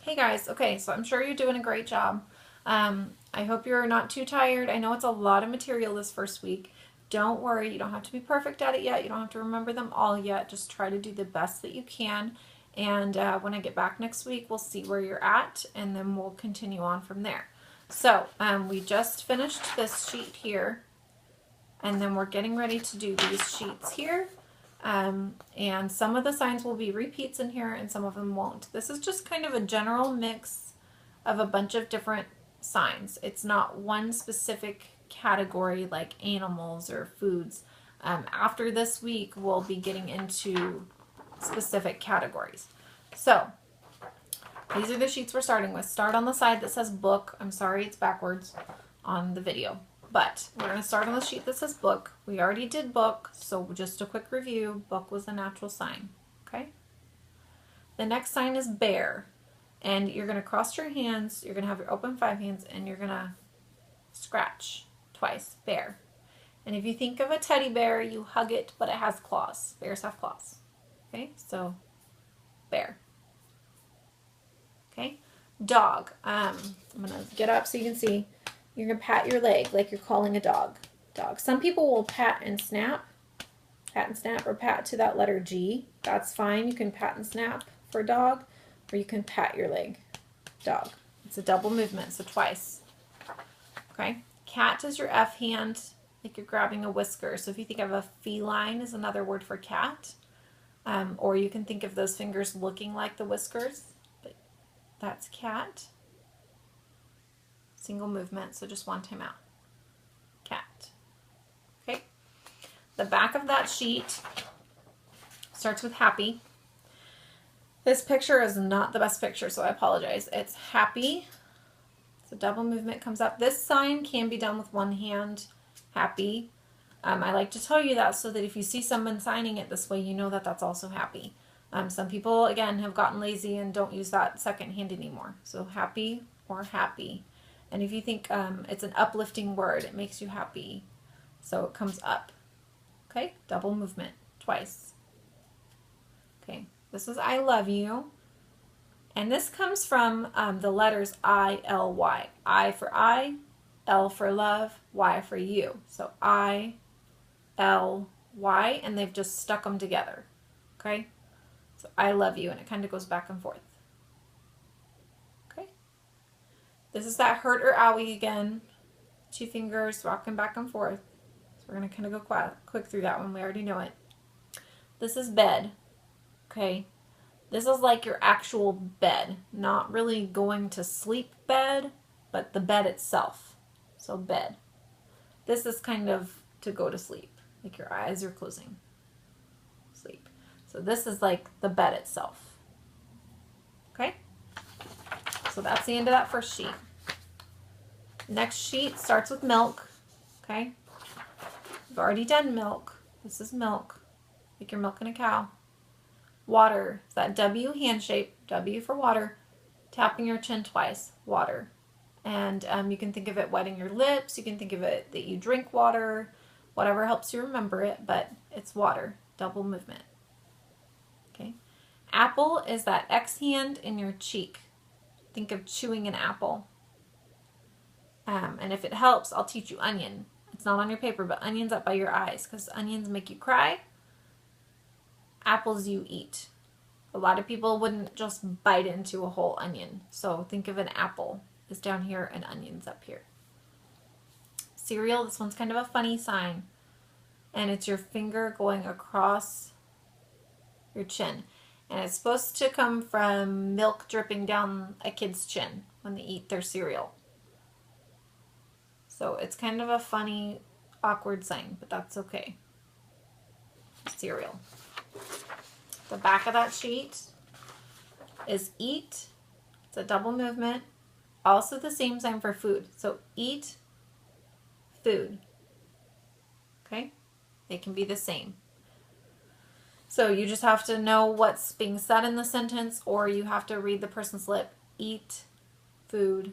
Hey guys, okay, so I'm sure you're doing a great job. I hope you're not too tired. I know it's a lot of material this first week. Don't worry, you don't have to be perfect at it yet. You don't have to remember them all yet. Just try to do the best that you can. And when I get back next week, we'll see where you're at and then we'll continue on from there. So we just finished this sheet here and then we're getting ready to do these sheets here. And some of the signs will be repeats in here and some of them won't. This is just kind of a general mix of a bunch of different signs. It's not one specific category like animals or foods. After this week, we'll be getting into specific categories. So these are the sheets we're starting with. Start on the side that says book. I'm sorry, it's backwards on the video. But we're going to start on the sheet that says book. We already did book, so just a quick review. Book was a natural sign. Okay? The next sign is bear. And you're going to cross your hands. You're going to have your open 5 hands, and you're going to scratch twice. Bear. And if you think of a teddy bear, you hug it, but it has claws. Bears have claws. Okay? So, bear. Okay? Dog. I'm going to get up so you can see. You're going to pat your leg like you're calling a dog. Dog. Some people will pat and snap. Pat and snap or pat to that letter G. That's fine. You can pat and snap for dog or you can pat your leg. Dog. It's a double movement, so twice. Okay. Cat is your F hand like you're grabbing a whisker. So if you think of a feline is another word for cat. Or you can think of those fingers looking like the whiskers. But that's cat. Single movement, so just one time out. Cat. Okay. The back of that sheet starts with happy. This picture is not the best picture, so I apologize. It's happy. So double movement comes up. This sign can be done with one hand. Happy. I like to tell you that so that if you see someone signing it this way, you know that that's also happy. Some people, again, have gotten lazy and don't use that second hand anymore. So happy or happy. And if you think it's an uplifting word, it makes you happy. So it comes up. Okay, double movement, twice. Okay, this is I love you. And this comes from the letters I-L-Y. I for I, L for love, Y for you. So I, L, Y, and they've just stuck them together. Okay, so I love you, and it kind of goes back and forth. This is that hurt or owie again. 2 fingers rocking back and forth. So we're going to kind of go quick through that one. We already know it. This is bed. Okay. This is like your actual bed. Not really going to sleep bed, but the bed itself. So bed. This is kind of to go to sleep. Like your eyes are closing. Sleep. So this is like the bed itself. Okay. So that's the end of that first sheet. Next sheet starts with milk. Okay. We've already done milk. This is milk. Like you're milking a cow. Water. It's that W hand shape. W for water. Tapping your chin twice. Water. And you can think of it wetting your lips. You can think of it that you drink water. Whatever helps you remember it. But it's water. Double movement. Okay. Apple is that X hand in your cheek. Think of chewing an apple. And if it helps, I'll teach you onion. It's not on your paper, but onion's up by your eyes because onions make you cry. Apples you eat. A lot of people wouldn't just bite into a whole onion. So think of an apple is down here and onions up here. Cereal, this one's kind of a funny sign. And it's your finger going across your chin. And it's supposed to come from milk dripping down a kid's chin when they eat their cereal. So it's kind of a funny, awkward sign, but that's okay. Cereal. The back of that sheet is eat. It's a double movement. Also the same sign for food. So eat, food. Okay? They can be the same. So you just have to know what's being said in the sentence, or you have to read the person's lip. Eat, food.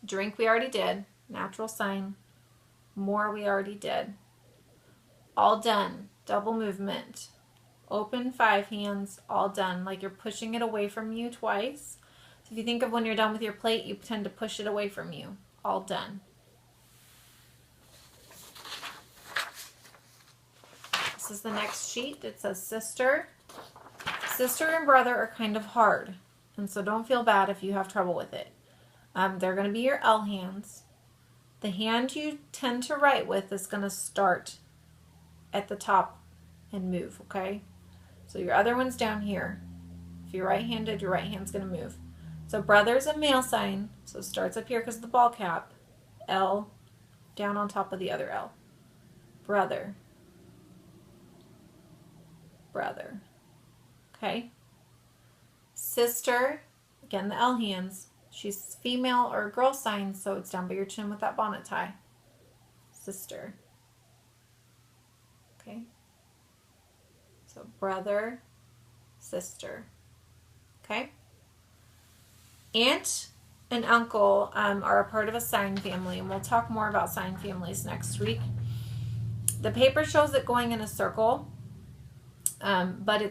Drink we already did. Natural sign. More we already did. All done. Double movement. Open 5 hands, all done. Like you're pushing it away from you twice. So if you think of when you're done with your plate, you tend to push it away from you. All done. This is the next sheet. It says sister. Sister and brother are kind of hard. And so don't feel bad if you have trouble with it. They're going to be your L hands. The hand you tend to write with is going to start at the top and move, okay? So your other one's down here. If you're right-handed, your right hand's going to move. So brother's a male sign, so it starts up here because of the ball cap. L, down on top of the other L. Brother. Brother. Okay? Sister, again, the L hands. She's female or girl sign, so it's down by your chin with that bonnet tie. Sister. Okay? So brother, sister. Okay? Aunt and uncle are a part of a sign family, and we'll talk more about sign families next week. The paper shows it going in a circle, but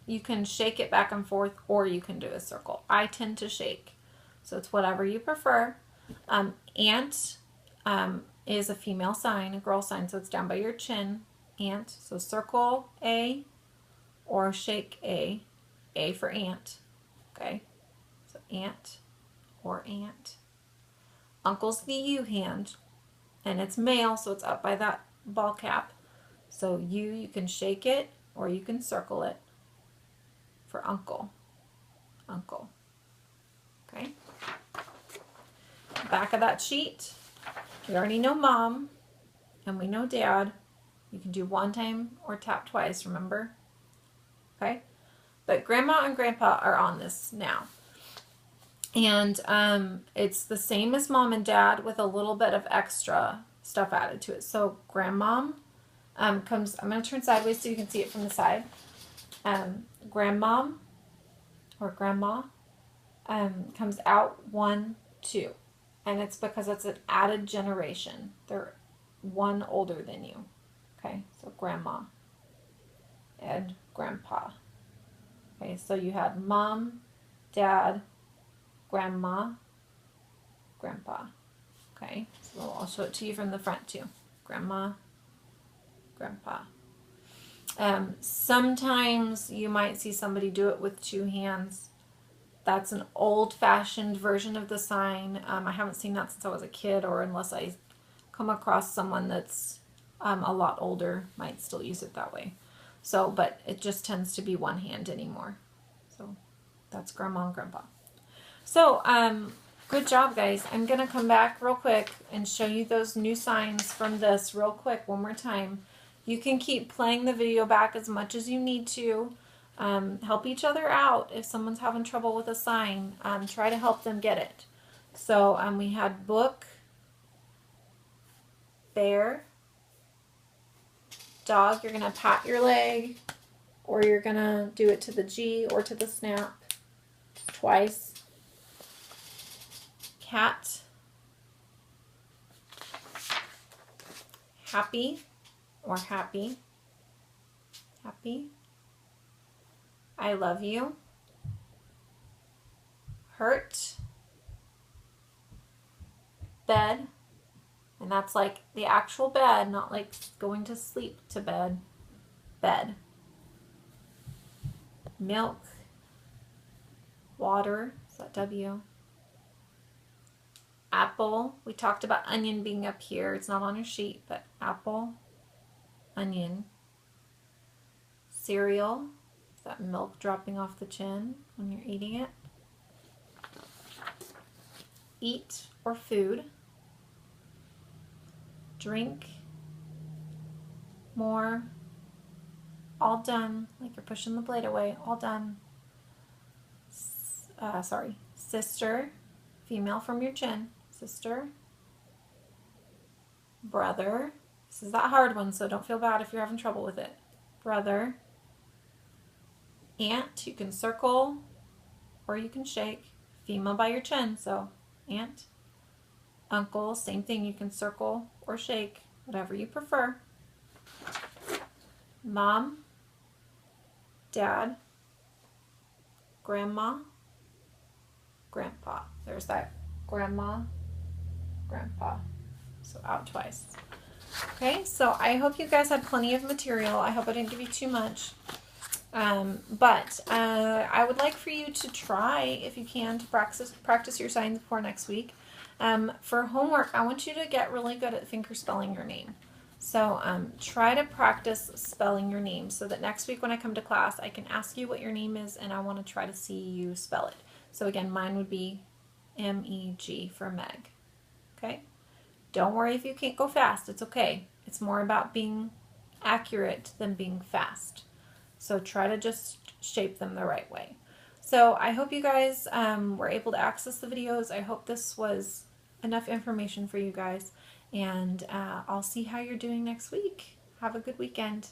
you can shake it back and forth, or you can do a circle. I tend to shake, so it's whatever you prefer. Aunt is a female sign, a girl sign, so it's down by your chin. Aunt, so circle A or shake A. A for aunt. Okay, so aunt or aunt. Uncle's the U hand, and it's male, so it's up by that ball cap. So you can shake it or you can circle it for uncle. Uncle. Okay. Back of that sheet, we already know mom and we know dad. You can do one time or tap twice, remember? Okay. But grandma and grandpa are on this now. And it's the same as mom and dad with a little bit of extra stuff added to it. So grandmom comes, I'm going to turn sideways so you can see it from the side. Grandmom or grandma comes out 1, 2. And it's because it's an added generation. They're one older than you. Okay, so grandma and grandpa. Okay, so you had mom, dad, grandma, grandpa. Okay, so I'll show it to you from the front too. Grandma, grandpa. Sometimes you might see somebody do it with 2 hands. That's an old-fashioned version of the sign. I haven't seen that since I was a kid, or unless I come across someone that's a lot older, might still use it that way. So, but it just tends to be 1 hand anymore. So that's grandma and grandpa. So, good job, guys. I'm going to come back real quick and show you those new signs from this real quick one more time. You can keep playing the video back as much as you need to. Help each other out. If someone's having trouble with a sign, try to help them get it. So we had book, bear, dog. You're going to pat your leg, or you're going to do it to the G or to the snap twice. Cat, happy or happy, happy. I love you. Hurt. Bed. And that's like the actual bed, not like going to sleep to bed. Bed. Milk. Water. Is that W? Apple. We talked about onion being up here. It's not on your sheet, but apple. Onion. Cereal. Is that milk dropping off the chin when you're eating it? Eat or food. Drink. More. All done. Like you're pushing the blade away. All done. Sister. Female from your chin. Sister. Brother. This is that hard one, so don't feel bad if you're having trouble with it. Brother. Aunt, you can circle or you can shake. Female by your chin, so aunt. Uncle, same thing, you can circle or shake, whatever you prefer. Mom, dad, grandma, grandpa. There's that grandma, grandpa. So out twice. Okay, so I hope you guys had plenty of material. I hope I didn't give you too much. But I would like for you to try, if you can, to practice your signs before next week. For homework, I want you to get really good at finger spelling your name. So try to practice spelling your name so that next week when I come to class, I can ask you what your name is and I want to try to see you spell it. So again, mine would be M-E-G for Meg. Okay? Don't worry if you can't go fast. It's okay. It's more about being accurate than being fast. So try to just shape them the right way. So I hope you guys were able to access the videos. I hope this was enough information for you guys. And I'll see how you're doing next week. Have a good weekend.